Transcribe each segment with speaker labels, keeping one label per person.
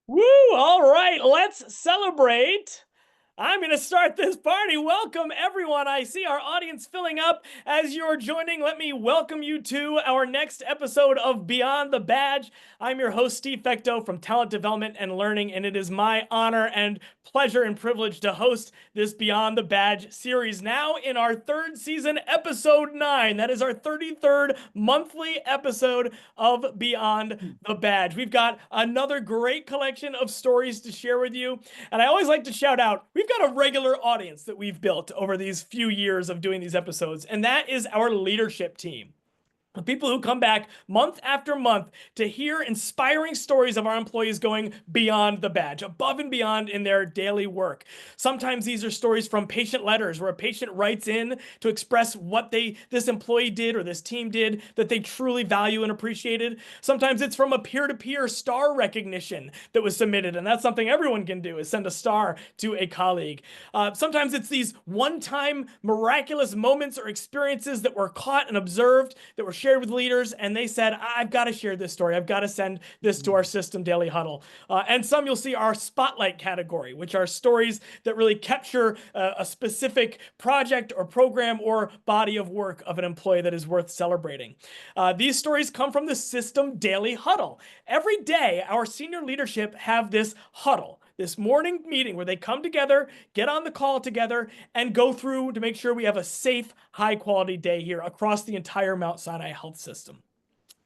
Speaker 1: Woo! All right, let's celebrate. I'm going to start this party. Welcome, everyone. I see our audience filling up as you're joining. Let me welcome you to our next episode of Beyond the Badge. I'm your host, Steve Fecto from Talent Development and Learning, and it is my honor and pleasure and privilege to host this Beyond the Badge series now in our third season, episode 9. That is our 33rd monthly episode of Beyond the Badge. We've got another great collection of stories to share with you, and I always like to shout out, we've got a regular audience that we've built over these few years of doing these episodes, and that is our leadership team. The people who come back month after month to hear inspiring stories of our employees going beyond the badge, above and beyond in their daily work. Sometimes these are stories from patient letters where a patient writes in to express what this employee did or this team did that they truly value and appreciated. Sometimes it's from a peer-to-peer star recognition that was submitted, and that's something everyone can do, is send a star to a colleague. Sometimes it's these one-time miraculous moments or experiences that were caught and observed that were shared with leaders, and they said, I've got to share this story. I've got to send this to our system daily huddle. And some you'll see our spotlight category, which are stories that really capture a specific project or program or body of work of an employee that is worth celebrating. These stories come from the system daily huddle. Every day, our senior leadership have this huddle, this morning meeting where they come together, get on the call together, and go through to make sure we have a safe, high-quality day here across the entire Mount Sinai Health System.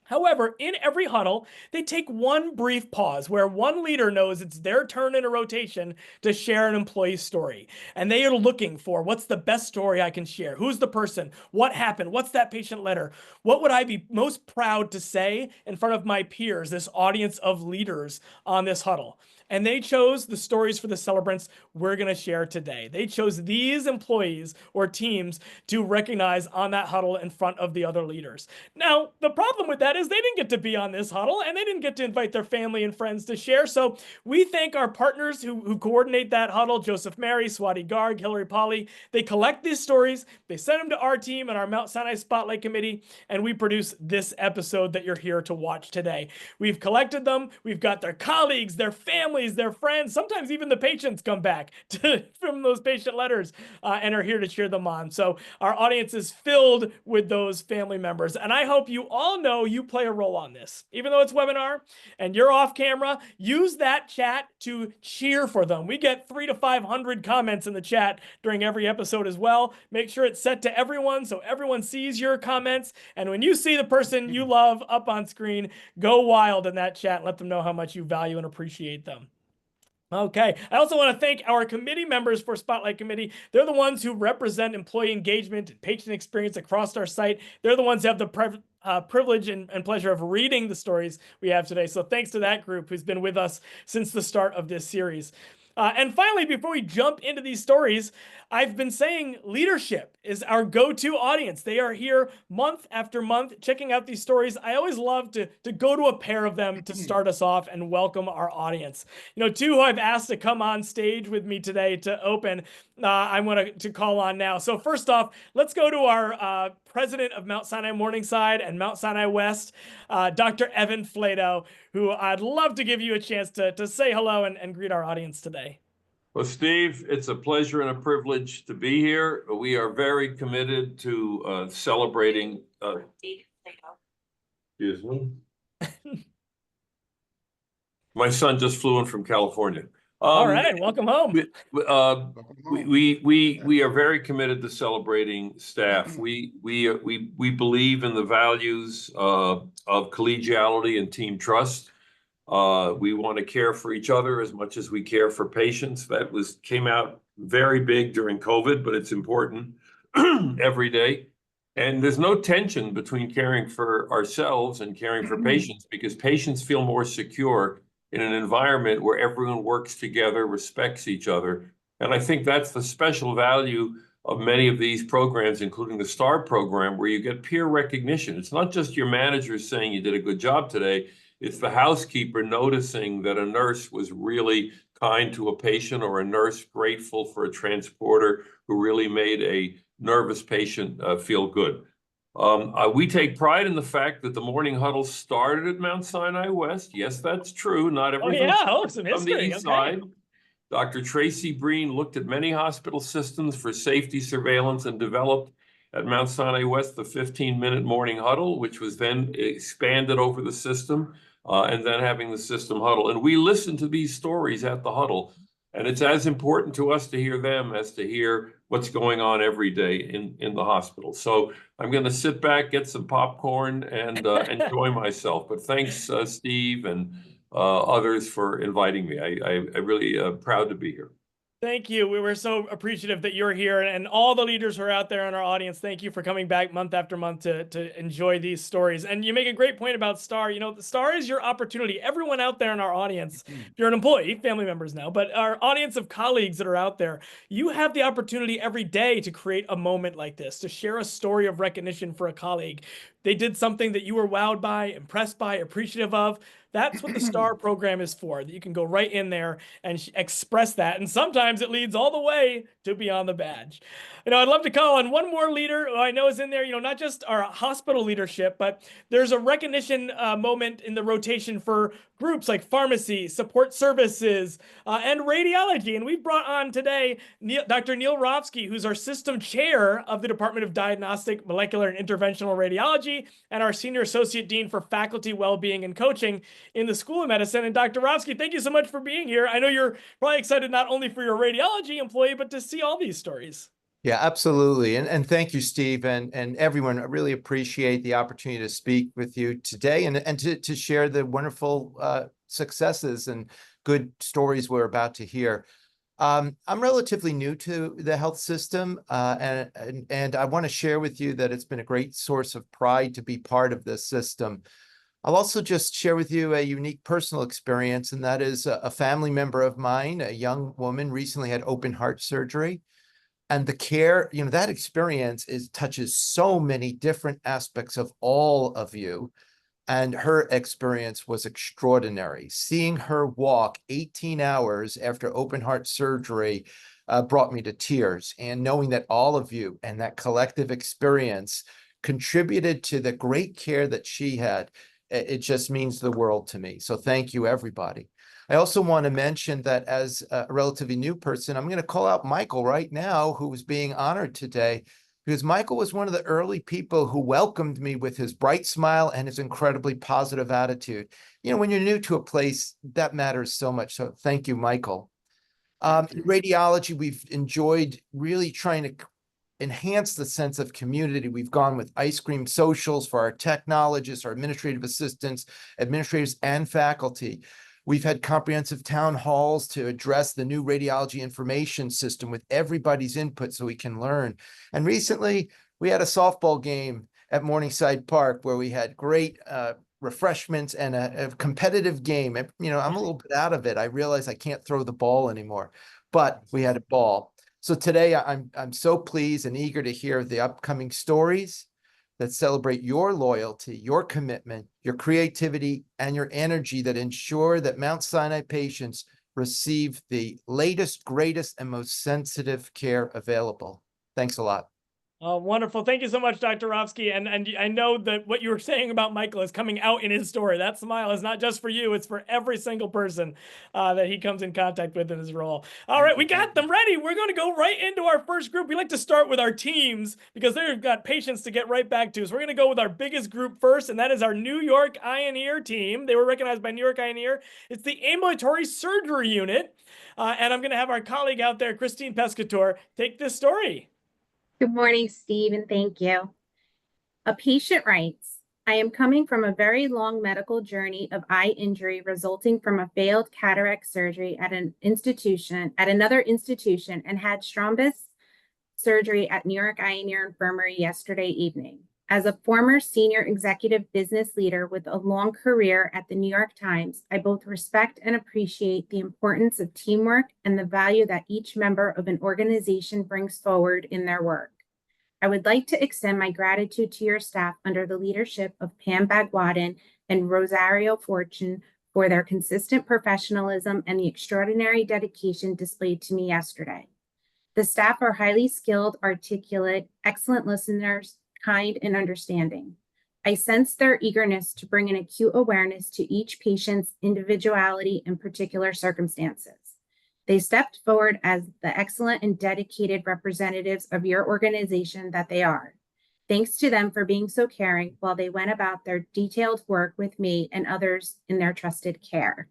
Speaker 1: However, in every huddle, they take one brief pause where one leader knows it's their turn in a rotation to share an employee's story. And they are looking for, what's the best story I can share? Who's the person? What happened? What's that patient letter? What would I be most proud to say in front of my peers, this audience of leaders on this huddle? And they chose the stories for the celebrants we're going to share today. They chose these employees or teams to recognize on that huddle in front of the other leaders. Now, the problem with that is they didn't get to be on this huddle and they didn't get to invite their family and friends to share. So we thank our partners who coordinate that huddle, Joseph Mary, Swati Garg, Hillary Polly. They collect these stories, they send them to our team and our Mount Sinai Spotlight Committee, and we produce this episode that you're here to watch today. We've collected them. We've got their colleagues, their families, their friends, sometimes even the patients come back from those patient letters and are here to cheer them on. So our audience is filled with those family members. And I hope you all know you play a role on this. Even though it's webinar and you're off camera, use that chat to cheer for them. We get 300 to 500 comments in the chat during every episode as well. Make sure it's set to everyone so everyone sees your comments. And when you see the person you love up on screen, go wild in that chat and let them know how much you value and appreciate them. Okay. I also want to thank our committee members for Spotlight Committee. They're the ones who represent employee engagement and patient experience across our site. They're the ones who have the privilege and pleasure of reading the stories we have today. So thanks to that group who's been with us since the start of this series. And finally, before we jump into these stories, I've been saying leadership is our go-to audience. They are here month after month checking out these stories. I always love to go to a pair of them to start us off and welcome our audience. You know, two who I've asked to come on stage with me today to open, I'm going to call on now. So first off, let's go to our president of Mount Sinai Morningside and Mount Sinai West, Dr. Evan Flato, who I'd love to give you a chance to say hello and greet our audience today.
Speaker 2: Well, Steve, it's a pleasure and a privilege to be here. We are very committed to celebrating. Excuse me. My son just flew in from California.
Speaker 1: All right, welcome home.
Speaker 2: We are very committed to celebrating staff. We believe in the values of collegiality and team trust. We want to care for each other as much as we care for patients. That came out very big during COVID, but it's important every day. And there's no tension between caring for ourselves and caring for patients, because patients feel more secure in an environment where everyone works together, respects each other. And I think that's the special value of many of these programs, including the STAR program, where you get peer recognition. It's not just your manager saying you did a good job today. It's the housekeeper noticing that a nurse was really kind to a patient, or a nurse grateful for a transporter who really made a nervous patient feel good. We take pride in the fact that the morning huddle started at Mount Sinai West. Yes, that's true. Not
Speaker 1: Oh
Speaker 2: everything
Speaker 1: yeah, oh, some
Speaker 2: from the
Speaker 1: history.
Speaker 2: east
Speaker 1: Okay.
Speaker 2: side. Dr. Tracy Breen looked at many hospital systems for safety surveillance and developed at Mount Sinai West the 15-minute morning huddle, which was then expanded over the system, and then having the system huddle. And we listen to these stories at the huddle. And it's as important to us to hear them as to hear what's going on every day in the hospital. So I'm going to sit back, get some popcorn, and enjoy myself. But thanks, Steve, and others for inviting me. I really proud to be here.
Speaker 1: Thank you. We were so appreciative that you're here, and all the leaders who are out there in our audience. Thank you for coming back month after month to enjoy these stories. And you make a great point about STAR. You know, the STAR is your opportunity. Everyone out there in our audience, if you're an employee, family members now, but our audience of colleagues that are out there, you have the opportunity every day to create a moment like this, to share a story of recognition for a colleague. They did something that you were wowed by, impressed by, appreciative of. That's what the STAR program is for, that you can go right in there and express that. And sometimes it leads all the way to beyond the badge. You know, I'd love to call on one more leader who I know is in there, you know, not just our hospital leadership, but there's a recognition moment in the rotation for groups like pharmacy, support services, and radiology. And we've brought on today Dr. Neil Rovsky, who's our system chair of the Department of Diagnostic, Molecular, and Interventional Radiology, and our Senior Associate Dean for Faculty Wellbeing and Coaching in the School of Medicine. And Dr. Rovsky, thank you so much for being here. I know you're probably excited not only for your radiology employee, but to see all these stories.
Speaker 3: Yeah, absolutely. And thank you, Steve, and everyone. I really appreciate the opportunity to speak with you today and to share the wonderful successes and good stories we're about to hear. I'm relatively new to the health system, and I want to share with you that it's been a great source of pride to be part of this system. I'll also just share with you a unique personal experience, and that is a family member of mine, a young woman, recently had open heart surgery. And the care, you know, that experience touches so many different aspects of all of you. And her experience was extraordinary. Seeing her walk 18 hours after open heart surgery brought me to tears. And knowing that all of you and that collective experience contributed to the great care that she had, it just means the world to me. So thank you, everybody. I also want to mention that as a relatively new person, I'm going to call out Michael right now, who is being honored today, because Michael was one of the early people who welcomed me with his bright smile and his incredibly positive attitude. You know, when you're new to a place, that matters so much. So thank you, Michael. In radiology, we've enjoyed really trying to enhance the sense of community. We've gone with ice cream socials for our technologists, our administrative assistants, administrators, and faculty. We've had comprehensive town halls to address the new radiology information system with everybody's input so we can learn. And recently, we had a softball game at Morningside Park where we had great refreshments and a competitive game. You know, I'm a little bit out of it. I realize I can't throw the ball anymore, but we had a ball. So today, I'm so pleased and eager to hear the upcoming stories that celebrate your loyalty, your commitment, your creativity, and your energy that ensure that Mount Sinai patients receive the latest, greatest, and most sensitive care available. Thanks a lot.
Speaker 1: Oh, wonderful. Thank you so much, Dr. Rovsky. And I know that what you were saying about Michael is coming out in his story. That smile is not just for you, it's for every single person that he comes in contact with in his role. All right, we got them ready. We're going to go right into our first group. We like to start with our teams because they've got patients to get right back to. So we're going to go with our biggest group first, and that is our New York Ioneer team. They were recognized by New York Ioneer. It's the ambulatory surgery unit. And I'm going to have our colleague out there, Christine Pescator, take this story.
Speaker 4: Good morning, Steve, and thank you. A patient writes, I am coming from a very long medical journey of eye injury resulting from a failed cataract surgery at another institution and had thrombus surgery at New York Ioneer Infirmary yesterday evening. As a former senior executive business leader with a long career at the New York Times, I both respect and appreciate the importance of teamwork and the value that each member of an organization brings forward in their work. I would like to extend my gratitude to your staff under the leadership of Pam Bagwadin and Rosario Fortune for their consistent professionalism and the extraordinary dedication displayed to me yesterday. The staff are highly skilled, articulate, excellent listeners, kind, and understanding. I sensed their eagerness to bring an acute awareness to each patient's individuality and particular circumstances. They stepped forward as the excellent and dedicated representatives of your organization that they are. Thanks to them for being so caring while they went about their detailed work with me and others in their trusted care.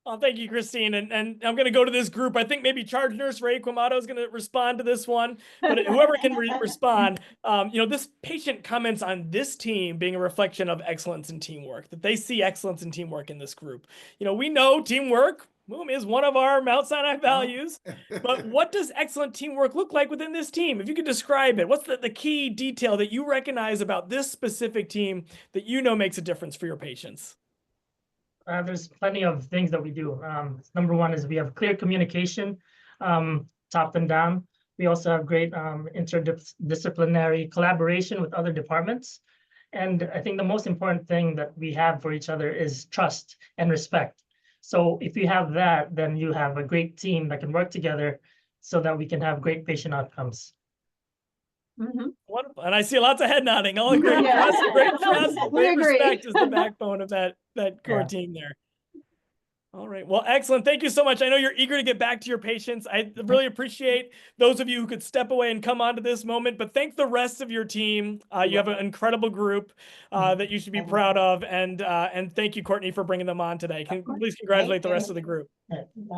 Speaker 1: Oh, thank you, Christine. And I'm going to go to this group. I think maybe Charge Nurse Ray Quamato is going to respond to this one, but whoever can respond, this patient comments on this team being a reflection of excellence in teamwork, that they see excellence in teamwork in this group. We know teamwork is one of our Mount Sinai values, but what does excellent teamwork look like within this team? If you could describe it, what's the key detail that you recognize about this specific team that makes a difference for your patients?
Speaker 5: There's plenty of things that we do. Number one is we have clear communication, top and down. We also have great interdisciplinary collaboration with other departments. And I think the most important thing that we have for each other is trust and respect. So if you have that, then you have a great team that can work together so that we can have great patient outcomes.
Speaker 6: Mm-hmm.
Speaker 1: Wonderful. And I see lots of head nodding. All great trust, great respect is the backbone of that core team there. All right. Well, excellent. Thank you so much. I know you're eager to get back to your patients. I really appreciate those of you who could step away and come onto this moment, but thank the rest of your team. You have an incredible group that you should be proud of. And thank you, Courtney, for bringing them on today. Please congratulate the rest of the group.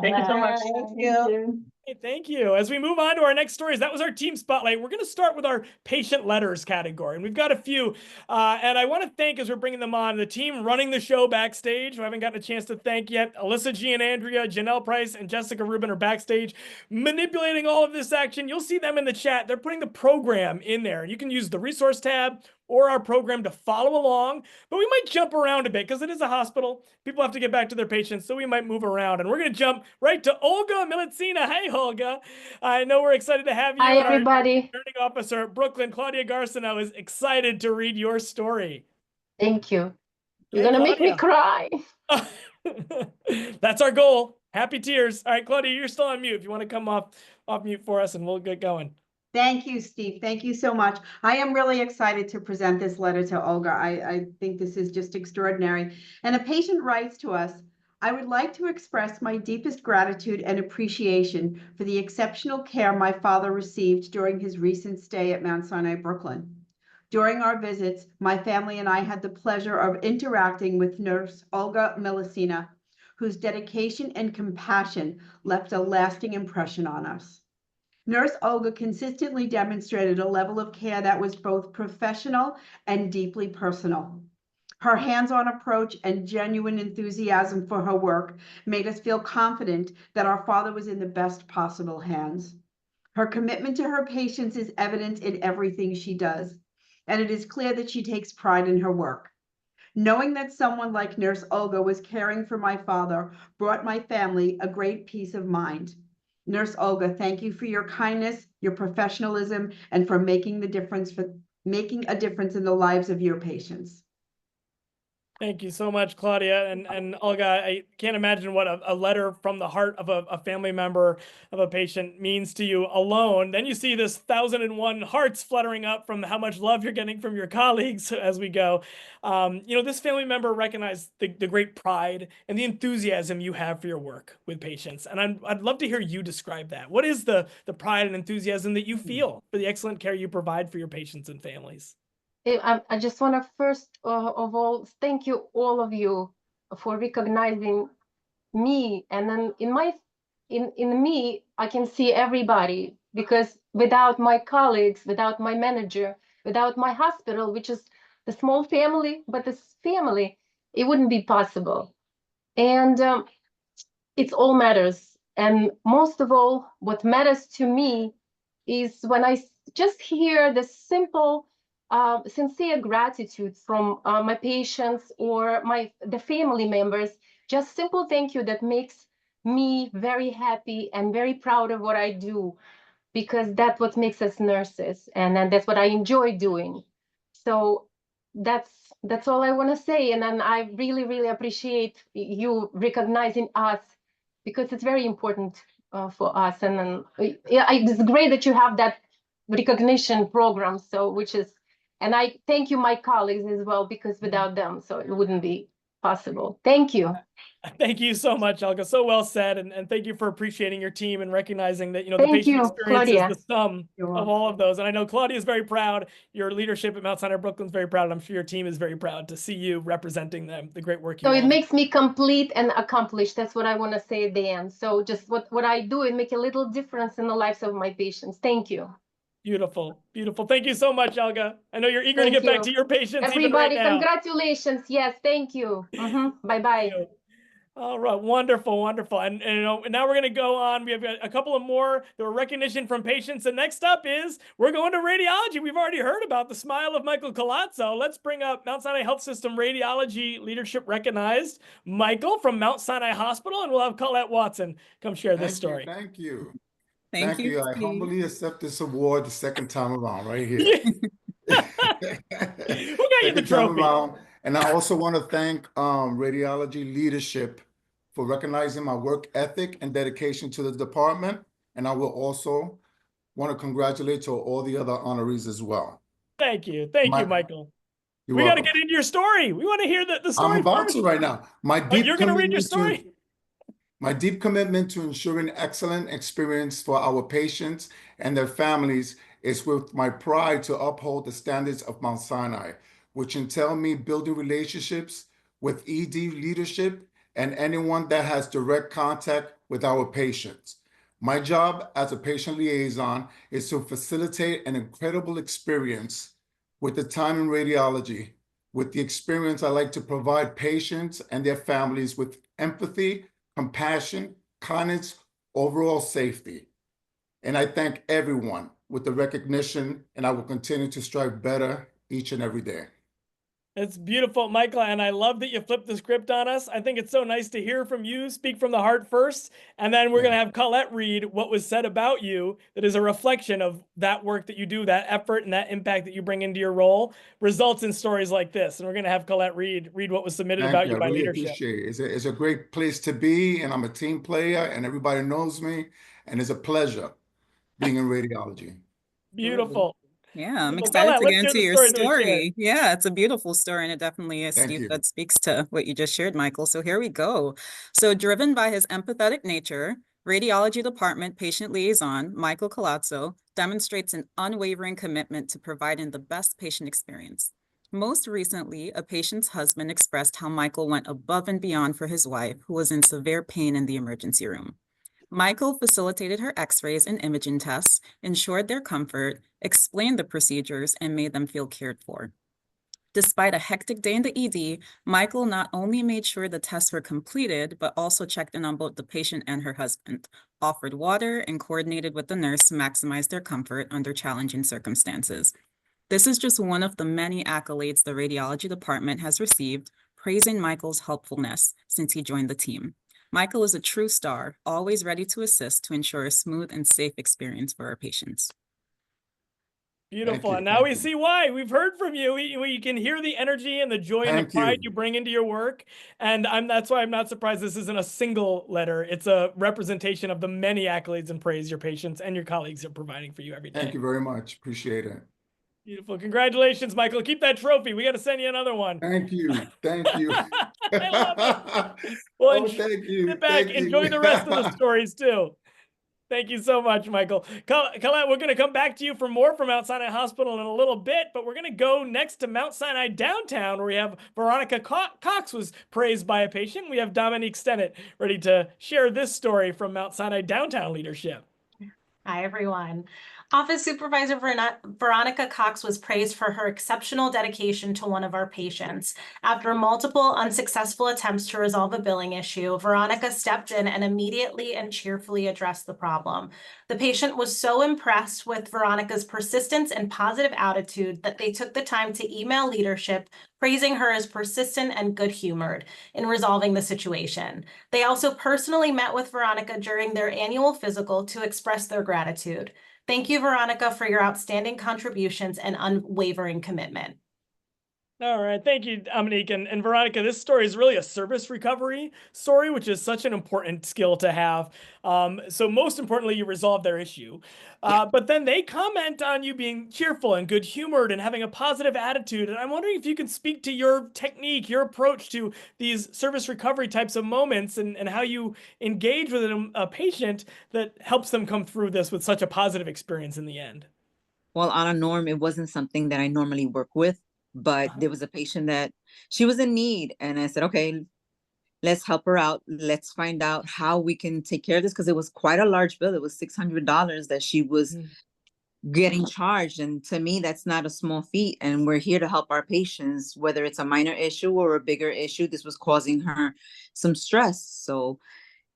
Speaker 5: Thank you so much.
Speaker 6: Thank you.
Speaker 1: Hey, thank you. As we move on to our next stories, that was our team spotlight. We're going to start with our patient letters category, and we've got a few. And I want to thank, as we're bringing them on, the team running the show backstage, who I haven't gotten a chance to thank yet. Alyssa G and Andrea, Janelle Price, and Jessica Rubin are backstage manipulating all of this action. You'll see them in the chat. They're putting the program in there. You can use the resource tab or our program to follow along, but we might jump around a bit because it is a hospital. People have to get back to their patients, so we might move around. And we're going to jump right to Olga Militsina. Hey, Olga. I know we're excited to have you.
Speaker 7: Hi, everybody.
Speaker 1: Our learning officer at Brooklyn, Claudia Garcino, is excited to read your story.
Speaker 7: Thank you. You're going to make me cry.
Speaker 1: That's our goal. Happy tears. All right, Claudia, you're still on mute. If you want to come off mute for us, and we'll get going.
Speaker 6: Thank you, Steve. Thank you so much. I am really excited to present this letter to Olga. I think this is just extraordinary. And a patient writes to us, I would like to express my deepest gratitude and appreciation for the exceptional care my father received during his recent stay at Mount Sinai, Brooklyn. During our visits, my family and I had the pleasure of interacting with Nurse Olga Militsina, whose dedication and compassion left a lasting impression on us. Nurse Olga consistently demonstrated a level of care that was both professional and deeply personal. Her hands-on approach and genuine enthusiasm for her work made us feel confident that our father was in the best possible hands. Her commitment to her patients is evident in everything she does, and it is clear that she takes pride in her work. Knowing that someone like Nurse Olga was caring for my father brought my family a great peace of mind. Nurse Olga, thank you for your kindness, your professionalism, and for making a difference in the lives of your patients.
Speaker 1: Thank you so much, Claudia. And Olga, I can't imagine what a letter from the heart of a family member of a patient means to you alone. Then you see this 1,001 hearts fluttering up from how much love you're getting from your colleagues as we go. This family member recognized the great pride and the enthusiasm you have for your work with patients. And I'd love to hear you describe that. What is the pride and enthusiasm that you feel for the excellent care you provide for your patients and families?
Speaker 7: I just want to first of all thank you, all of you, for recognizing me. And then in me, I can see everybody, because without my colleagues, without my manager, without my hospital, which is the small family, but this family, it wouldn't be possible. And it all matters. And most of all, what matters to me is when I just hear the simple sincere gratitude from my patients or the family members, just simple thank you that makes me very happy and very proud of what I do, because that's what makes us nurses, and that's what I enjoy doing. So that's all I want to say. And then I really, really appreciate you recognizing us, because it's very important for us. And then it's great that you have that recognition program. So and I thank you, my colleagues as well, because without them, so it wouldn't be possible. Thank you.
Speaker 1: Thank you so much, Olga. So well said. And thank you for appreciating your team and recognizing that, the
Speaker 7: Thank
Speaker 1: patient
Speaker 7: you,
Speaker 1: experience is
Speaker 7: Claudia.
Speaker 1: the sum
Speaker 6: You're
Speaker 1: of all of those. And I know Claudia is very proud. Your leadership at Mount Sinai Brooklyn is very proud. And I'm sure your team is very proud to see you representing them, the great work you
Speaker 7: So
Speaker 1: all
Speaker 7: it
Speaker 1: do.
Speaker 7: makes me complete and accomplished. That's what I want to say at the end. So just what I do, it make a little difference in the lives of my patients. Thank you.
Speaker 1: Beautiful. Beautiful. Thank you so much, Olga. I know you're eager to
Speaker 7: Thank
Speaker 1: get back
Speaker 7: you.
Speaker 1: to your patients
Speaker 7: Everybody,
Speaker 1: even right now.
Speaker 7: congratulations. Yes, thank you. Bye-bye.
Speaker 1: All right, wonderful, wonderful. And now we're going to go on. We have a couple of more. There were recognition from patients. And next up is we're going to radiology. We've already heard about the smile of Michael Colazzo. Let's bring up Mount Sinai Health System radiology leadership recognized Michael from Mount Sinai Hospital, and we'll have Colette Watson come share this story.
Speaker 8: Thank you.
Speaker 9: Thank you.
Speaker 8: I
Speaker 9: Steve.
Speaker 8: humbly accept this award the second time around right here.
Speaker 1: Who got you the trophy?
Speaker 8: And I also want to thank radiology leadership for recognizing my work ethic and dedication to the department. And I will also want to congratulate to all the other honorees as well.
Speaker 1: Thank you. Thank you, Michael.
Speaker 8: We
Speaker 1: got to get into your story. We want to hear the story.
Speaker 8: I'm about to right now.
Speaker 1: You're going to read your story?
Speaker 8: My deep commitment to ensuring excellent experience for our patients and their families is with my pride to uphold the standards of Mount Sinai, which entail me building relationships with ED leadership and anyone that has direct contact with our patients. My job as a patient liaison is to facilitate an incredible experience with the time in radiology. With the experience, I like to provide patients and their families with empathy, compassion, kindness, overall safety. And I thank everyone with the recognition, and I will continue to strive better each and every day.
Speaker 1: It's beautiful, Michael, and I love that you flipped the script on us. I think it's so nice to hear from you, speak from the heart first, and then we're going to have Colette read what was said about you that is a reflection of that work that you do, that effort and that impact that you bring into your role results in stories like this. And we're going to have Colette read what was submitted about you by
Speaker 8: I really
Speaker 1: leadership.
Speaker 8: Appreciate it. It's a great place to be, and I'm a team player, and everybody knows me, and it's a pleasure being in radiology.
Speaker 1: Beautiful.
Speaker 9: Yeah, I'm excited to get into your story.
Speaker 1: Yeah,
Speaker 9: yeah, it's a beautiful story, and it definitely, as Steve said, speaks to what you just shared, Michael. So here we go. So driven by his empathetic nature, radiology department patient liaison, Michael Colazzo, demonstrates an unwavering commitment to providing the best patient experience. Most recently, a patient's husband expressed how Michael went above and beyond for his wife, who was in severe pain in the emergency room. Michael facilitated her x-rays and imaging tests, ensured their comfort, explained the procedures, and made them feel cared for. Despite a hectic day in the ED, Michael not only made sure the tests were completed, but also checked in on both the patient and her husband, offered water, and coordinated with the nurse to maximize their comfort under challenging circumstances. This is just one of the many accolades the radiology department has received, praising Michael's helpfulness since he joined the team. Michael is a true star, always ready to assist to ensure a smooth and safe experience for our patients.
Speaker 1: Beautiful. And now we see why. We've heard from you. We can hear the energy and the joy and the pride you bring into your work. And that's why I'm not surprised this isn't a single letter. It's a representation of the many accolades and praise your patients and your colleagues are providing for you every day.
Speaker 8: Thank you very much. Appreciate it.
Speaker 1: Beautiful. Congratulations, Michael. Keep that trophy. We got to send you another one.
Speaker 8: Thank you. Thank you.
Speaker 1: I love it. Well,
Speaker 8: thank you.
Speaker 1: Sit back. Enjoy the rest of the stories too. Thank you so much, Michael. Colette, we're going to come back to you for more from Mount Sinai Hospital in a little bit, but we're going to go next to Mount Sinai Downtown, where we have Veronica Cox was praised by a patient. We have Dominique Stennett ready to share this story from Mount Sinai Downtown leadership.
Speaker 10: Hi, everyone. Office Supervisor Veronica Cox was praised for her exceptional dedication to one of our patients. After multiple unsuccessful attempts to resolve a billing issue, Veronica stepped in and immediately and cheerfully addressed the problem. The patient was so impressed with Veronica's persistence and positive attitude that they took the time to email leadership, praising her as persistent and good-humored in resolving the situation. They also personally met with Veronica during their annual physical to express their gratitude. Thank you, Veronica, for your outstanding contributions and unwavering commitment.
Speaker 1: All right. Thank you, Dominique. And Veronica, this story is really a service recovery story, which is such an important skill to have. So most importantly, you resolve their issue. But then they comment on you being cheerful and good humored and having a positive attitude. And I'm wondering if you can speak to your technique, your approach to these service recovery types of moments and how you engage with a patient that helps them come through this with such a positive experience in the end.
Speaker 11: Well, on a norm, it wasn't something that I normally work with, but there was a patient that she was in need. And I said, okay, let's help her out. Let's find out how we can take care of this, because it was quite a large bill. It was $600 that she was getting charged. And to me, that's not a small feat. And we're here to help our patients, whether it's a minor issue or a bigger issue. This was causing her some stress. So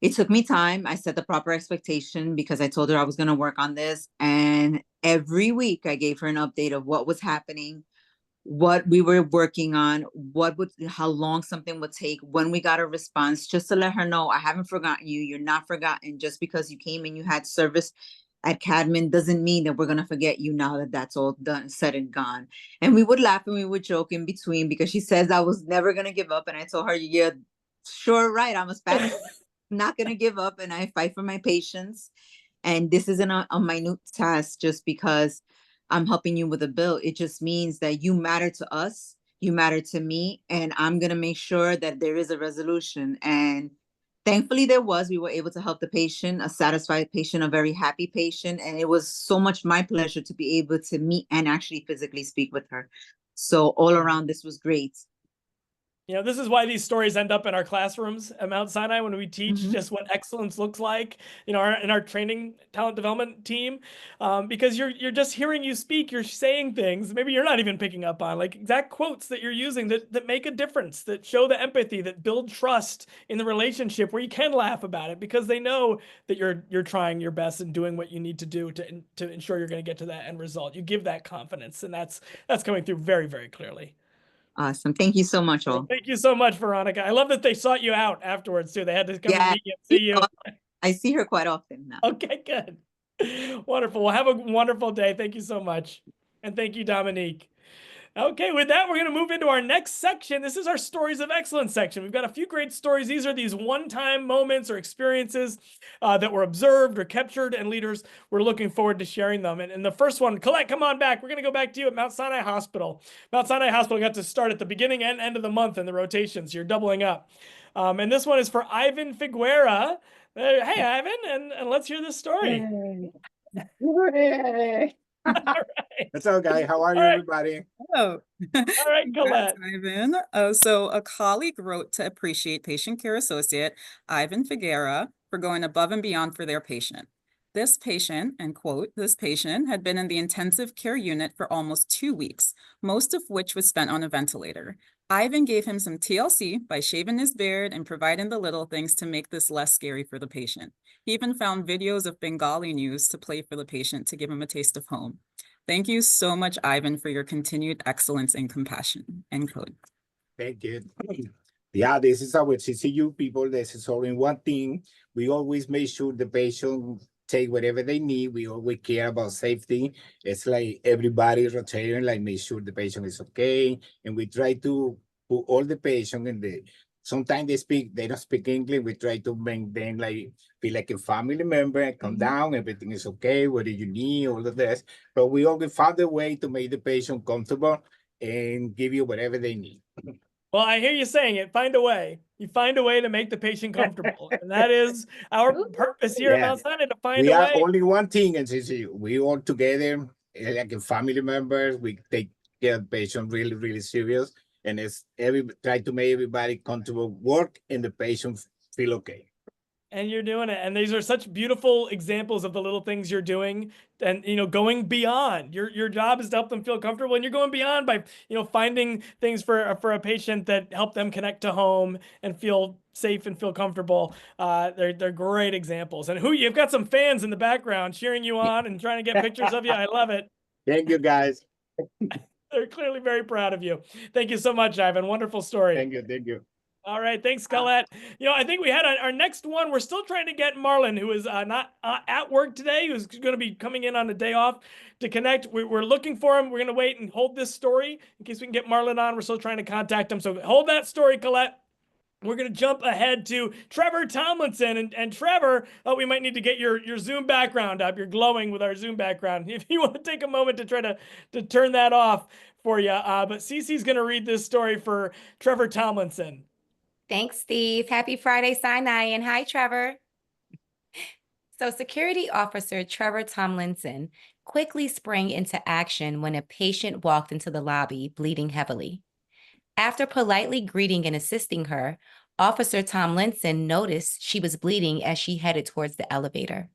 Speaker 11: it took me time. I set the proper expectation because I told her I was going to work on this. And every week I gave her an update of what was happening, what we were working on, how long something would take, when we got a response, just to let her know, I haven't forgotten you. You're not forgotten. Just because you came and you had service at Cadman doesn't mean that we're going to forget you now that that's all done, said and gone. And we would laugh and we would joke in between, because she says I was never going to give up. And I told her, yeah, sure, right. I'm a Spanish. Not going to give up, and I fight for my patients. And this isn't a minute task just because I'm helping you with a bill. It just means that you matter to us, you matter to me, and I'm going to make sure that there is a resolution. And thankfully we were able to help the patient, a satisfied patient, a very happy patient. And it was so much my pleasure to be able to meet and actually physically speak with her. So all around, this was great.
Speaker 1: You know, this is why these stories end up in our classrooms at Mount Sinai when we teach just what excellence looks like, you know, in our training talent development team, because you're just hearing you speak, you're saying things maybe you're not even picking up on, like exact quotes that you're using that make a difference, that show the empathy, that build trust in the relationship, where you can laugh about it because they know that you're trying your best and doing what you need to do to ensure you're going to get to that end result. You give that confidence, and that's coming through very, very clearly.
Speaker 11: Awesome. Thank you so much, all.
Speaker 1: Thank you so much, Veronica. I love that they sought you out afterwards too. They had to come and meet you and see you.
Speaker 11: I see her quite often now.
Speaker 1: Okay, good. Wonderful. Well, have a wonderful day. Thank you so much. And thank you, Dominique. Okay, with that, we're going to move into our next section. This is our Stories of Excellence section. We've got a few great stories. These are these one-time moments or experiences that were observed or captured, and leaders were looking forward to sharing them. And the first one, Colette, come on back. We're going to go back to you at Mount Sinai Hospital. Mount Sinai Hospital got to start at the beginning and end of the month in the rotations. You're doubling up. And this one is for Ivan Figuera. Hey, Ivan, and let's hear this story.
Speaker 12: Hey.
Speaker 1: All right.
Speaker 12: What's up, guys? How are you, everybody?
Speaker 9: Hello.
Speaker 1: All right, Colette.
Speaker 9: Ivan. So a colleague wrote to appreciate patient care associate Ivan Figuera for going above and beyond for their patient. This patient, end quote, this patient had been in the intensive care unit for almost 2 weeks, most of which was spent on a ventilator. Ivan gave him some TLC by shaving his beard and providing the little things to make this less scary for the patient. He even found videos of Bengali news to play for the patient to give him a taste of home. Thank you so much, Ivan, for your continued excellence and compassion. End quote.
Speaker 12: Thank you. Yeah, this is our CCU people. This is only one thing. We always make sure the patient take whatever they need. We always care about safety. It's like everybody rotating, like make sure the patient is okay. And we try to put all the patient in the, sometimes they don't speak English. We try to make them like feel like a family member, come down, everything is okay. What do you need? All of this. But we always found a way to make the patient comfortable and give you whatever they need.
Speaker 1: Well, I hear you saying it. Find a way. You find a way to make the patient comfortable. And that is our purpose here at Mount Sinai, to find a way.
Speaker 12: We are only one thing, and we all together, like a family members. We take care of the patient really, really serious. And it's try to make everybody comfortable, work, and the patient feel okay.
Speaker 1: And you're doing it. And these are such beautiful examples of the little things you're doing, and, you know, going beyond. Your job is to help them feel comfortable, and you're going beyond by, you know, finding things for a patient that help them connect to home and feel safe and feel comfortable. They're great examples. And you've got some fans in the background cheering you on and trying to get pictures of you. I love it.
Speaker 12: Thank you, guys.
Speaker 1: They're clearly very proud of you. Thank you so much, Ivan. Wonderful story.
Speaker 12: Thank you. Thank you.
Speaker 1: All right, thanks, Colette. I think we had our next one. We're still trying to get Marlon, who is not at work today, who's going to be coming in on a day off to connect. We're looking for him. We're going to wait and hold this story in case we can get Marlon on. We're still trying to contact him. So hold that story, Colette. We're going to jump ahead to Trevor Tomlinson. And Trevor, we might need to get your Zoom background up. You're glowing with our Zoom background. If you want to take a moment to try to turn that off for you. But Cece's going to read this story for Trevor Tomlinson.
Speaker 13: Thanks, Steve. Happy Friday, Sinai, and hi, Trevor. So Security Officer Trevor Tomlinson quickly sprang into action when a patient walked into the lobby bleeding heavily. After politely greeting and assisting her, Officer Tomlinson noticed she was bleeding as she headed towards the elevator.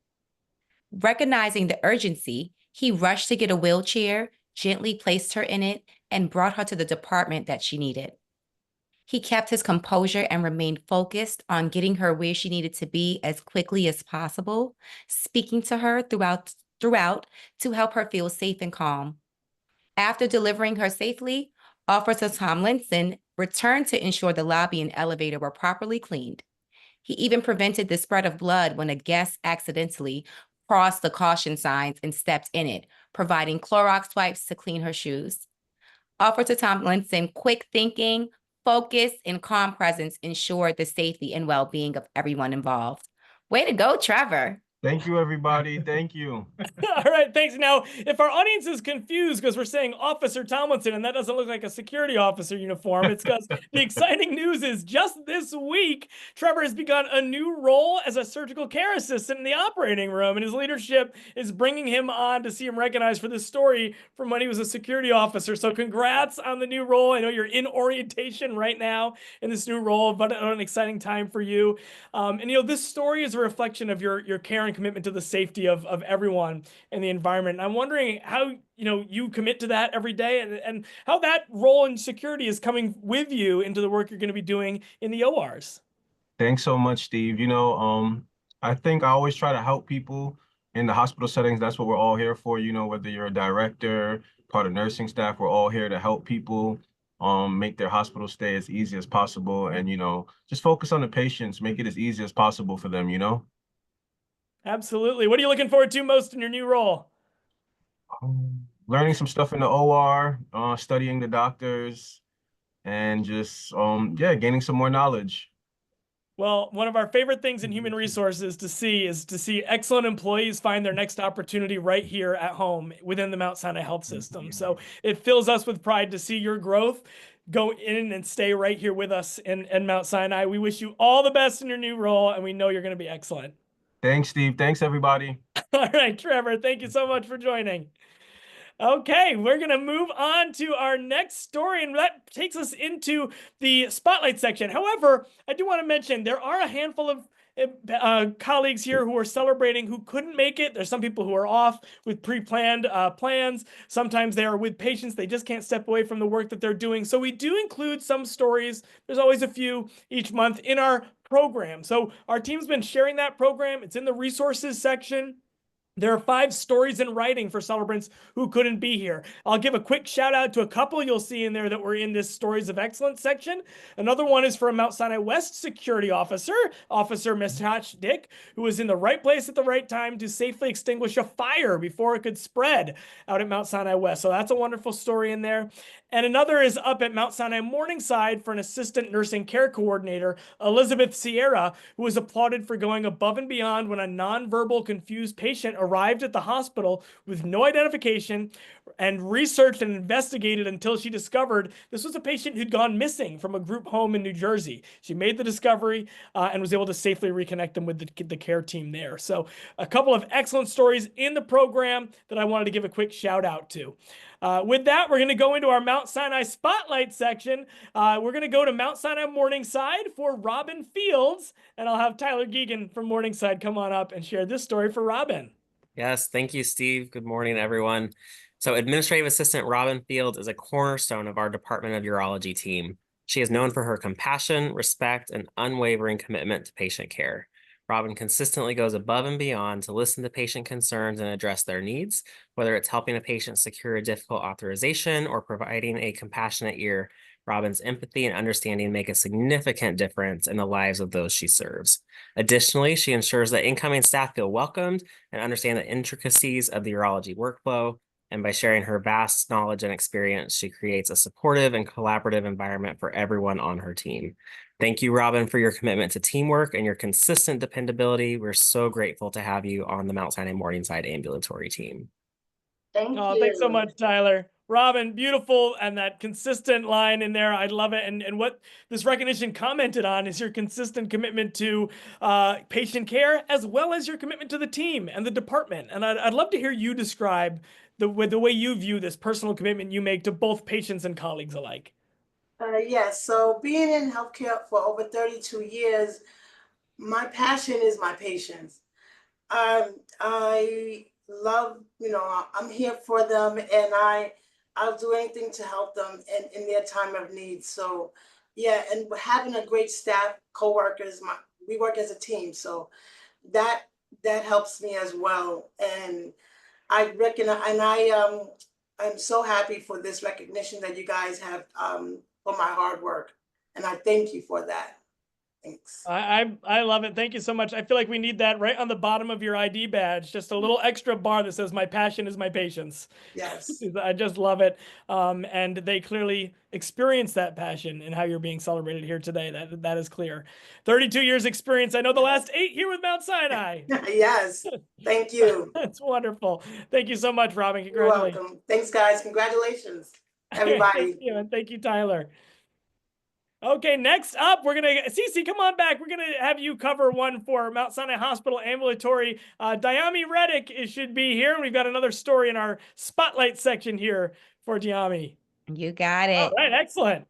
Speaker 13: Recognizing the urgency, he rushed to get a wheelchair, gently placed her in it, and brought her to the department that she needed. He kept his composure and remained focused on getting her where she needed to be as quickly as possible, speaking to her throughout to help her feel safe and calm. After delivering her safely, Officer Tomlinson returned to ensure the lobby and elevator were properly cleaned. He even prevented the spread of blood when a guest accidentally crossed the caution signs and stepped in it, providing Clorox wipes to clean her shoes. Officer Tomlinson, quick thinking, focus, and calm presence ensured the safety and well-being of everyone involved. Way to go, Trevor.
Speaker 14: Thank you, everybody. Thank you.
Speaker 1: All right, thanks. Now, if our audience is confused because we're saying Officer Tomlinson and that doesn't look like a security officer uniform, it's because the exciting news is just this week, Trevor has begun a new role as a surgical care assistant in the operating room, and his leadership is bringing him on to see him recognized for this story from when he was a security officer. So congrats on the new role. I know you're in orientation right now in this new role, but an exciting time for you. This story is a reflection of your care and commitment to the safety of everyone in the environment. And I'm wondering how you commit to that every day and how that role in security is coming with you into the work you're going to be doing in the ORs.
Speaker 14: Thanks so much, Steve. I think I always try to help people in the hospital settings. That's what we're all here for. Whether you're a director, part of nursing staff, we're all here to help people make their hospital stay as easy as possible. And, just focus on the patients, make it as easy as possible for them,
Speaker 1: Absolutely. What are you looking forward to most in your new role?
Speaker 14: Learning some stuff in the OR, studying the doctors, and just, gaining some more knowledge.
Speaker 1: Well, one of our favorite things in human resources is to see excellent employees find their next opportunity right here at home within the Mount Sinai Health System. So it fills us with pride to see your growth go in and stay right here with us in Mount Sinai. We wish you all the best in your new role, and we know you're going to be excellent.
Speaker 14: Thanks, Steve. Thanks, everybody.
Speaker 1: All right, Trevor, thank you so much for joining. Okay, we're going to move on to our next story, and that takes us into the spotlight section. However, I do want to mention there are a handful of colleagues here who are celebrating who couldn't make it. There's some people who are off with pre-planned plans. Sometimes they are with patients. They just can't step away from the work that they're doing. So we do include some stories. There's always a few each month in our program. So our team's been sharing that program. It's in the resources section. There are 5 stories in writing for celebrants who couldn't be here. I'll give a quick shout out to a couple you'll see in there that were in this Stories of Excellence section. Another one is for a Mount Sinai West security officer, Officer Mishach Dick, who was in the right place at the right time to safely extinguish a fire before it could spread out at Mount Sinai West. So that's a wonderful story in there. And another is up at Mount Sinai Morningside for an assistant nursing care coordinator, Elizabeth Sierra, who was applauded for going above and beyond when a nonverbal confused patient arrived at the hospital with no identification and researched and investigated until she discovered this was a patient who'd gone missing from a group home in New Jersey. She made the discovery and was able to safely reconnect them with the care team there. So a couple of excellent stories in the program that I wanted to give a quick shout out to. With that, we're going to go into our Mount Sinai Spotlight section. We're going to go to Mount Sinai Morningside for Robin Fields, and I'll have Tyler Geegan from Morningside come on up and share this story for Robin.
Speaker 15: Yes, thank you, Steve. Good morning, everyone. So Administrative Assistant Robin Fields is a cornerstone of our Department of Urology team. She is known for her compassion, respect, and unwavering commitment to patient care. Robin consistently goes above and beyond to listen to patient concerns and address their needs, whether it's helping a patient secure a difficult authorization or providing a compassionate ear. Robin's empathy and understanding make a significant difference in the lives of those she serves. Additionally, she ensures that incoming staff feel welcomed and understand the intricacies of the urology workflow. And by sharing her vast knowledge and experience, she creates a supportive and collaborative environment for everyone on her team. Thank you, Robin, for your commitment to teamwork and your consistent dependability. We're so grateful to have you on the Mount Sinai Morningside ambulatory team.
Speaker 5: Thank you.
Speaker 1: Thanks so much, Tyler. Robin, beautiful, and that consistent line in there, I love it. And what this recognition commented on is your consistent commitment to patient care, as well as your commitment to the team and the department. And I'd love to hear you describe the way you view this personal commitment you make to both patients and colleagues alike.
Speaker 16: Yes, so being in healthcare for over 32 years, my passion is my patients. I love, I'm here for them, and I'll do anything to help them in their time of need. So yeah, and having a great staff, coworkers, we work as a team, so that helps me as well. And I recognize, and I'm so happy for this recognition that you guys have for my hard work, and I thank you for that. Thanks.
Speaker 1: I love it. Thank you so much. I feel like we need that right on the bottom of your ID badge, just a little extra bar that says, "My passion is my patience."
Speaker 16: Yes.
Speaker 1: I just love it. And they clearly experience that passion in how you're being celebrated here today. That is clear. 32 years experience. I know the last 8 here with Mount Sinai.
Speaker 16: Yes. Thank you.
Speaker 1: That's wonderful. Thank you so much, Robin.
Speaker 16: You're
Speaker 1: Congratulations.
Speaker 16: welcome. Thanks, guys. Congratulations, everybody.
Speaker 1: Thank you, and thank you, Tyler. Okay, next up, we're gonna, Cece, come on back. We're gonna have you cover one for Mount Sinai Hospital Ambulatory. Diami Reddick should be here. We've got another story in our spotlight section here for Diami.
Speaker 13: You got it.
Speaker 1: All right, excellent.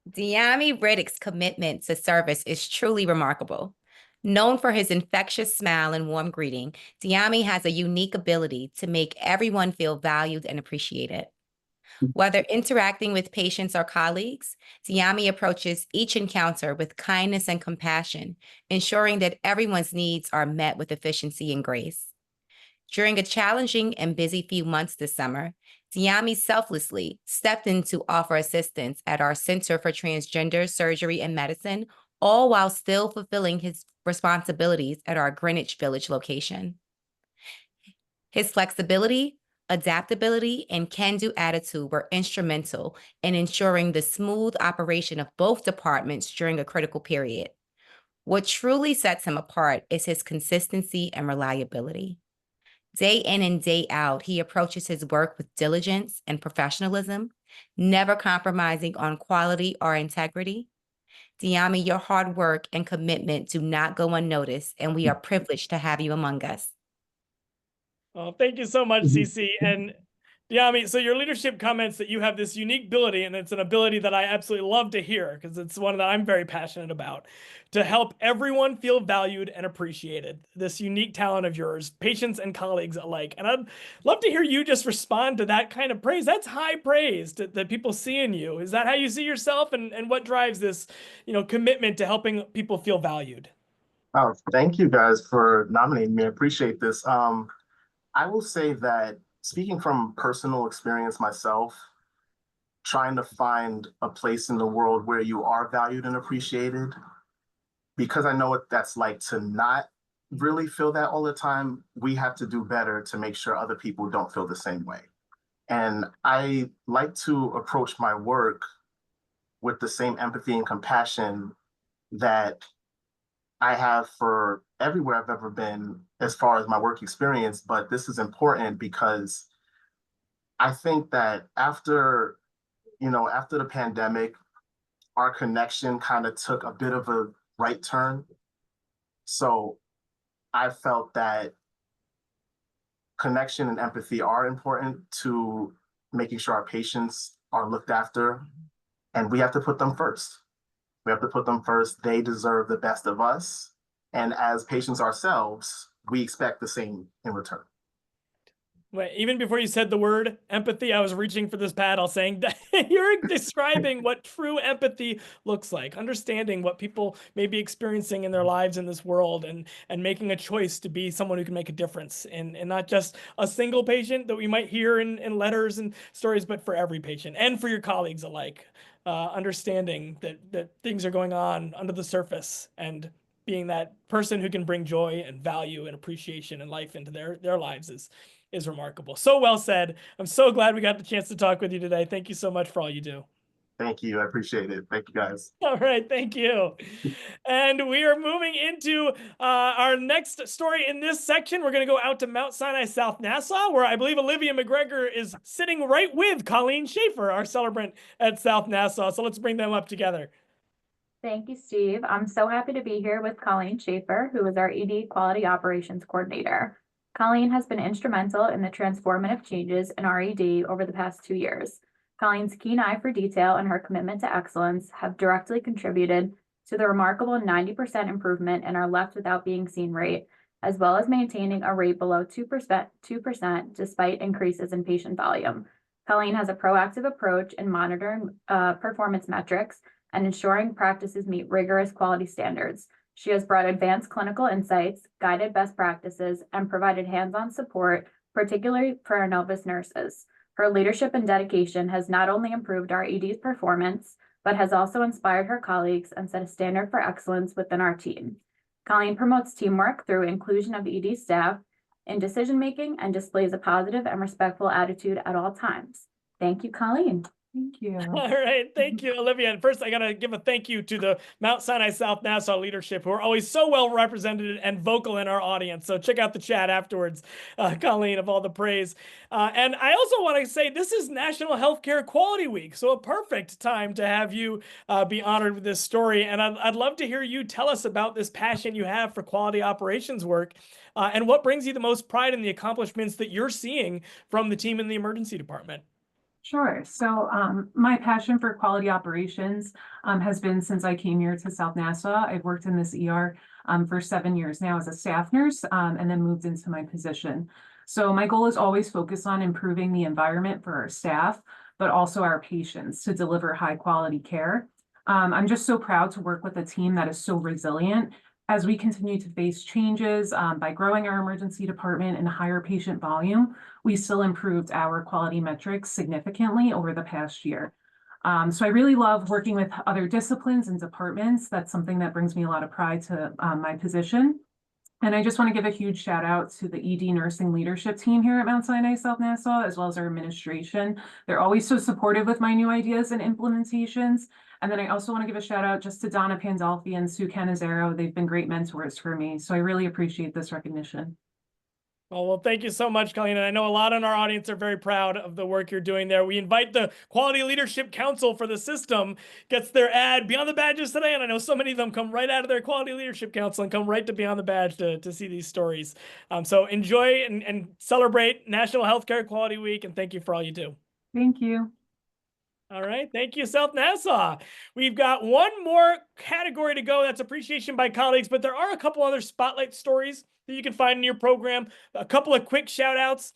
Speaker 13: Diami Reddick's commitment to service is truly remarkable. Known for his infectious smile and warm greeting, Diami has a unique ability to make everyone feel valued and appreciated. Whether interacting with patients or colleagues, Diami approaches each encounter with kindness and compassion, ensuring that everyone's needs are met with efficiency and grace. During a challenging and busy few months this summer, Diami selflessly stepped in to offer assistance at our Center for Transgender Surgery and Medicine, all while still fulfilling his responsibilities at our Greenwich Village location. His flexibility, adaptability, and can-do attitude were instrumental in ensuring the smooth operation of both departments during a critical period. What truly sets him apart is his consistency and reliability. Day in and day out, he approaches his work with diligence and professionalism, never compromising on quality or integrity. Diami, your hard work and commitment do not go unnoticed, and we are privileged to have you among us.
Speaker 1: Well, thank you so much, Cece. And Diami, so your leadership comments that you have this unique ability, and it's an ability that I absolutely love to hear because it's one that I'm very passionate about, to help everyone feel valued and appreciated. This unique talent of yours, patients and colleagues alike. And I'd love to hear you just respond to that kind of praise. That's high praise that people see in you. Is that how you see yourself? And what drives this, commitment to helping people feel valued?
Speaker 17: Oh, thank you guys for nominating me. I appreciate this. I will say that speaking from personal experience myself, trying to find a place in the world where you are valued and appreciated, because I know what that's like to not really feel that all the time, we have to do better to make sure other people don't feel the same way. And I like to approach my work with the same empathy and compassion that I have for everywhere I've ever been as far as my work experience. But this is important because I think that after the pandemic, our connection kind of took a bit of a right turn. So I felt that connection and empathy are important to making sure our patients are looked after, and we have to put them first. We have to put them first. They deserve the best of us. And as patients ourselves, we expect the same in return.
Speaker 1: Wait, even before you said the word empathy, I was reaching for this paddle saying that you're describing what true empathy looks like, understanding what people may be experiencing in their lives in this world, and making a choice to be someone who can make a difference, and not just a single patient that we might hear in letters and stories, but for every patient and for your colleagues alike. understanding that things are going on under the surface, and being that person who can bring joy and value and appreciation and life into their lives is remarkable. So well said. I'm so glad we got the chance to talk with you today. Thank you so much for all you do.
Speaker 17: Thank you. I appreciate it. Thank you, guys.
Speaker 1: All right, thank you. And we are moving into our next story in this section. We're going to go out to Mount Sinai South Nassau, where I believe Olivia McGregor is sitting right with Colleen Schaefer, our celebrant at South Nassau. So let's bring them up together.
Speaker 18: Thank you, Steve. I'm so happy to be here with Colleen Schaefer, who is our ED Quality Operations Coordinator. Colleen has been instrumental in the transformative changes in our ED over the past 2 years. Colleen's keen eye for detail and her commitment to excellence have directly contributed to the remarkable 90% improvement in our left without being seen rate, as well as maintaining a rate below 2% despite increases in patient volume. Colleen has a proactive approach in monitoring performance metrics and ensuring practices meet rigorous quality standards. She has brought advanced clinical insights, guided best practices, and provided hands-on support, particularly for our novice nurses. Her leadership and dedication has not only improved our ED's performance, but has also inspired her colleagues and set a standard for excellence within our team. Colleen promotes teamwork through inclusion of ED staff in decision-making and displays a positive and respectful attitude at all times. Thank you, Colleen.
Speaker 1: Thank you. All right. Thank you, Olivia. And first, I got to give a thank you to the Mount Sinai South Nassau leadership, who are always so well represented and vocal in our audience. So check out the chat afterwards, Colleen, of all the praise. And I also want to say this is National Healthcare Quality Week, so a perfect time to have you be honored with this story. And I'd love to hear you tell us about this passion you have for quality operations work and what brings you the most pride in the accomplishments that you're seeing from the team in the emergency department.
Speaker 19: Sure. So my passion for quality operations has been since I came here to South Nassau. I've worked in this ER for 7 years now as a staff nurse and then moved into my position. So my goal is always focused on improving the environment for our staff, but also our patients to deliver high quality care. I'm just so proud to work with a team that is so resilient as we continue to face changes. By growing our emergency department and higher patient volume, we still improved our quality metrics significantly over the past year. So I really love working with other disciplines and departments. That's something that brings me a lot of pride to my position. And I just want to give a huge shout out to the ED nursing leadership team here at Mount Sinai South Nassau, as well as our administration. They're always so supportive with my new ideas and implementations. And then I also want to give a shout out just to Donna Pandolfi and Sue Canizero. They've been great mentors for me. So I really appreciate this recognition.
Speaker 1: Well, thank you so much, Colleen. And I know a lot in our audience are very proud of the work you're doing there. We invite the Quality Leadership Council for the system, gets their ad Beyond the Badges today. And I know so many of them come right out of their Quality Leadership Council and come right to Beyond the Badge to see these stories. So enjoy and celebrate National Healthcare Quality Week. And thank you for all you do.
Speaker 19: Thank you.
Speaker 1: All right. Thank you, South Nassau. We've got one more category to go. That's appreciation by colleagues, but there are a couple other spotlight stories that you can find in your program. A couple of quick shout outs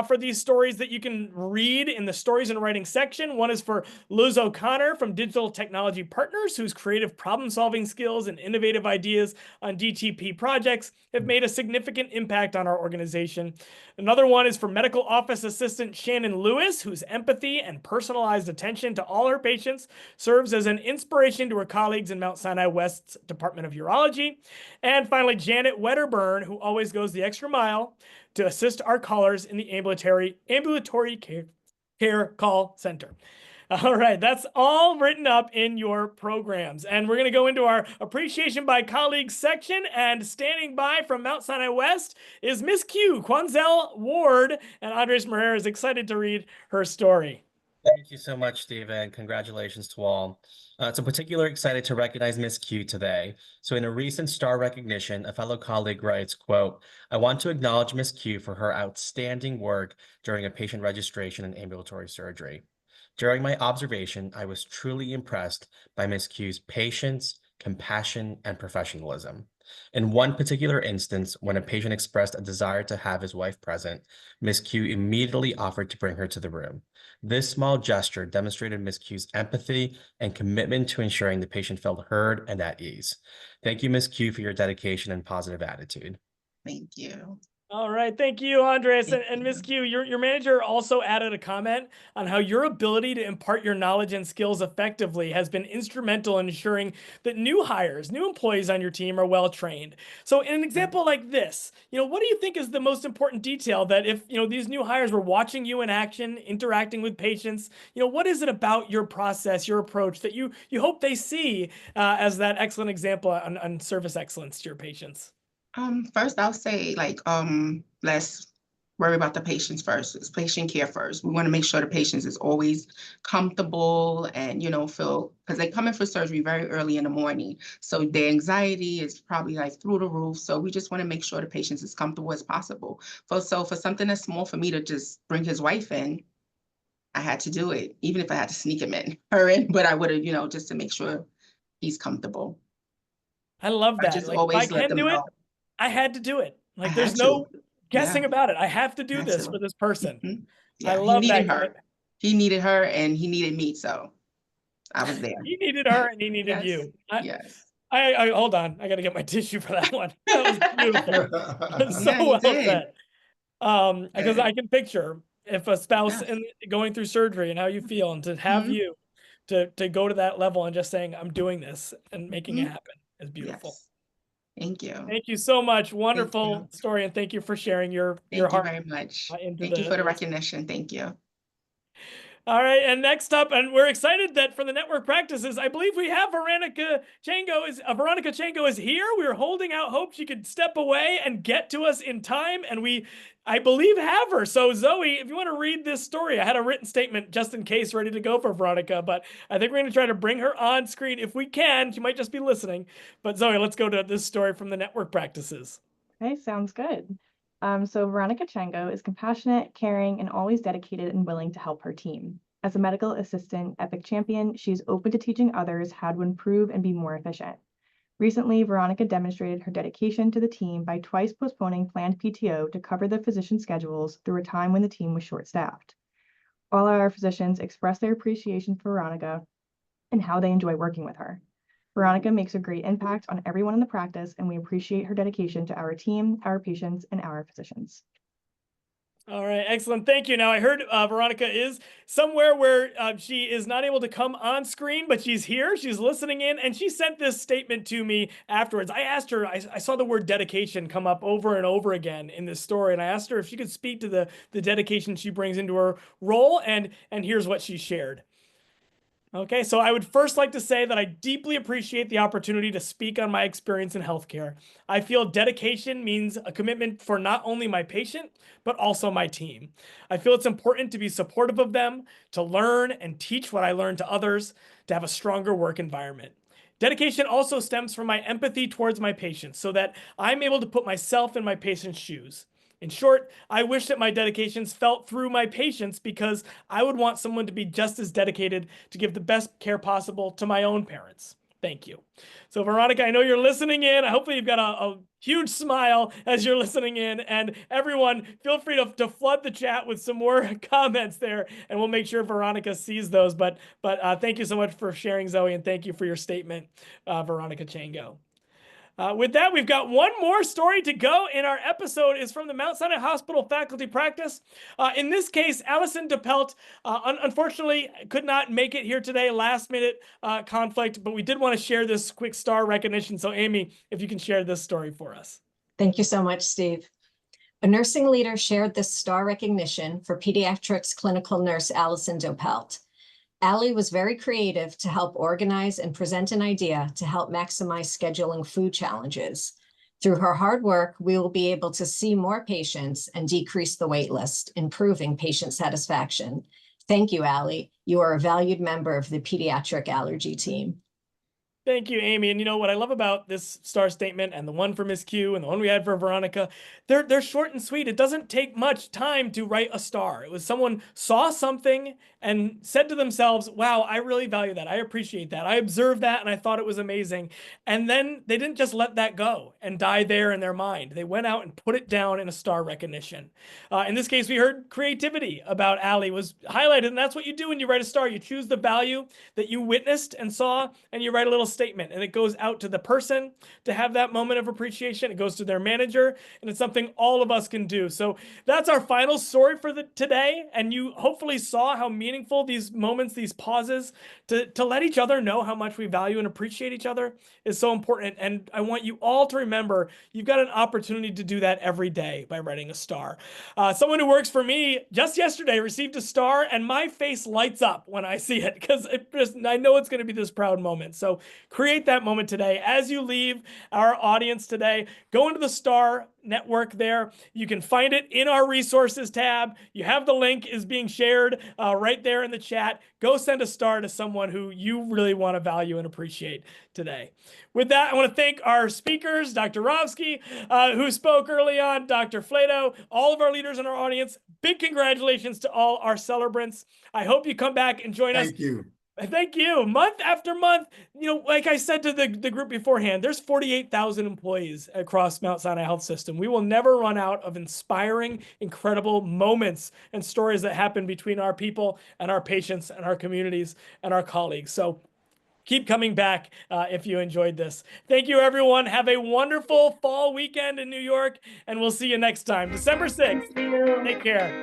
Speaker 1: for these stories that you can read in the stories and writing section. One is for Liz O'Connor from Digital Technology Partners, whose creative problem solving skills and innovative ideas on DTP projects have made a significant impact on our organization. Another one is for Medical Office Assistant Shannon Lewis, whose empathy and personalized attention to all her patients serves as an inspiration to her colleagues in Mount Sinai West's Department of Urology. And finally, Janet Wedderburn, who always goes the extra mile to assist our callers in the ambulatory care call center. All right, that's all written up in your programs. And we're going to go into our appreciation by colleagues section. And standing by from Mount Sinai West is Miss Q, Quanzel Ward, and Andres Moreira is excited to read her story.
Speaker 20: Thank you so much, Steve, and congratulations to all. So particularly excited to recognize Miss Q today. So in a recent star recognition, a fellow colleague writes, quote, "I want to acknowledge Miss Q for her outstanding work during a patient registration and ambulatory surgery. During my observation, I was truly impressed by Miss Q's patience, compassion, and professionalism. In one particular instance, when a patient expressed a desire to have his wife present, Miss Q immediately offered to bring her to the room. This small gesture demonstrated Miss Q's empathy and commitment to ensuring the patient felt heard and at ease. Thank you, Miss Q, for your dedication and positive attitude."
Speaker 21: Thank you.
Speaker 1: All right. Thank you, Andres.
Speaker 6: Thank
Speaker 1: And Ms.
Speaker 6: you.
Speaker 1: Q, your manager also added a comment on how your ability to impart your knowledge and skills effectively has been instrumental in ensuring that new hires, new employees on your team are well trained. So in an example like this, what do you think is the most important detail that if, these new hires were watching you in action, interacting with patients, what is it about your process, your approach that you hope they see as that excellent example on service excellence to your patients?
Speaker 21: First I'll say let's worry about the patients first. It's patient care first. We want to make sure the patients is always comfortable and, feel, because they come in for surgery very early in the morning. So their anxiety is probably like through the roof. So we just want to make sure the patients is comfortable as possible. So for something that's small for me to just bring his wife in, I had to do it, even if I had to sneak her in, but I would have, just to make sure he's comfortable.
Speaker 1: I love that.
Speaker 21: Just
Speaker 1: Like, if I
Speaker 21: always let
Speaker 1: can
Speaker 21: them
Speaker 1: do it,
Speaker 21: know.
Speaker 1: I had to do it.
Speaker 21: I
Speaker 1: Like,
Speaker 21: had
Speaker 1: there's no
Speaker 21: to.
Speaker 1: guessing
Speaker 21: Yeah.
Speaker 1: about it. I have to do
Speaker 21: Had
Speaker 1: this
Speaker 21: to.
Speaker 1: for this person. I
Speaker 21: Yeah, he
Speaker 1: love that
Speaker 21: needed her.
Speaker 1: commitment.
Speaker 21: He needed her and he needed me, so I was there.
Speaker 1: He needed her and he needed
Speaker 21: Yes.
Speaker 1: you.
Speaker 21: Yes.
Speaker 1: I hold on. I got to get my tissue for that one. That was beautiful. So
Speaker 21: Yeah, you
Speaker 1: well
Speaker 21: did.
Speaker 1: said. Because I can picture if a spouse
Speaker 21: Yes.
Speaker 1: and going through surgery and how you feel, and to have
Speaker 21: Mhm.
Speaker 1: you to go to that level and just saying, I'm doing this and making it
Speaker 21: Mhm.
Speaker 1: happen is beautiful.
Speaker 21: Yes. Thank you.
Speaker 1: Thank you so much.
Speaker 21: Thank
Speaker 1: Wonderful
Speaker 21: you.
Speaker 1: story, and thank you for sharing your
Speaker 21: Thank you
Speaker 1: heart
Speaker 21: very much.
Speaker 1: into
Speaker 21: Thank you for the
Speaker 1: the.
Speaker 21: recognition. Thank you.
Speaker 1: All right, and next up, and we're excited that for the network practices, I believe we have Veronica Chango is here. We were holding out hope she could step away and get to us in time, and I believe, have her. So Zoe, if you want to read this story, I had a written statement just in case ready to go for Veronica, but I think we're going to try to bring her on screen if we can. She might just be listening, but Zoe, let's go to this story from the network practices.
Speaker 22: Okay, sounds good. So Veronica Chango is compassionate, caring, and always dedicated and willing to help her team. As a medical assistant, Epic Champion, she's open to teaching others how to improve and be more efficient. Recently, Veronica demonstrated her dedication to the team by twice postponing planned PTO to cover the physician schedules through a time when the team was short-staffed. All our physicians expressed their appreciation for Veronica and how they enjoy working with her. Veronica makes a great impact on everyone in the practice, and we appreciate her dedication to our team, our patients, and our physicians.
Speaker 1: All right, excellent. Thank you. Now, I heard Veronica is somewhere where she is not able to come on screen, but she's here. She's listening in, and she sent this statement to me afterwards. I asked her, I saw the word dedication come up over and over again in this story, and I asked her if she could speak to the dedication she brings into her role, and here's what she shared. Okay, so I would first like to say that I deeply appreciate the opportunity to speak on my experience in healthcare. I feel dedication means a commitment for not only my patient, but also my team. I feel it's important to be supportive of them, to learn and teach what I learn to others, to have a stronger work environment. Dedication also stems from my empathy towards my patients so that I'm able to put myself in my patient's shoes. In short, I wish that my dedications felt through my patients because I would want someone to be just as dedicated to give the best care possible to my own parents. Thank you. So Veronica, I know you're listening in. Hopefully you've got a huge smile as you're listening in. And everyone, feel free to flood the chat with some more comments there, and we'll make sure Veronica sees those. But thank you so much for sharing, Zoe, and thank you for your statement, Veronica Chango. With that, we've got one more story to go in our episode. Is from the Mount Sinai Hospital faculty practice. In this case, Allison DePelt, unfortunately, could not make it here today, last minute conflict, but we did want to share this quick star recognition. So Amy, if you can share this story for us.
Speaker 23: Thank you so much, Steve. A nursing leader shared this star recognition for pediatrics clinical nurse Allison DePelt. Allie was very creative to help organize and present an idea to help maximize scheduling food challenges. Through her hard work, we will be able to see more patients and decrease the wait list, improving patient satisfaction. Thank you, Allie. You are a valued member of the pediatric allergy team.
Speaker 1: Thank you, Amy. And you know what I love about this star statement and the one for Miss Q and the one we had for Veronica, they're short and sweet. It doesn't take much time to write a star. It was someone saw something and said to themselves, wow, I really value that. I appreciate that. I observed that and I thought it was amazing. And then they didn't just let that go and die there in their mind. They went out and put it down in a star recognition. In this case, we heard creativity about Allie was highlighted, and that's what you do when you write a star. You choose the value that you witnessed and saw, and you write a little statement, and it goes out to the person to have that moment of appreciation. It goes to their manager, and it's something all of us can do. So that's our final story for today. And you hopefully saw how meaningful these moments, these pauses to let each other know how much we value and appreciate each other is so important. And I want you all to remember, you've got an opportunity to do that every day by writing a star. Someone who works for me just yesterday received a star, and my face lights up when I see it because I know it's going to be this proud moment. So create that moment today. As you leave our audience today, go into the Star Network there. You can find it in our resources tab. You have the link is being shared right there in the chat. Go send a star to someone who you really want to value and appreciate today. With that, I want to thank our speakers, Dr. Rovsky, who spoke early on, Dr. Flato, all of our leaders in our audience. Big congratulations to all our celebrants. I hope you come back and join us.
Speaker 8: Thank you.
Speaker 1: Thank you. Month after month, like I said to the group beforehand, there's 48,000 employees across Mount Sinai Health System. We will never run out of inspiring, incredible moments and stories that happen between our people and our patients and our communities and our colleagues. So keep coming back if you enjoyed this. Thank you, everyone. Have a wonderful fall weekend in New York, and we'll see you next time, December 6th. Take care.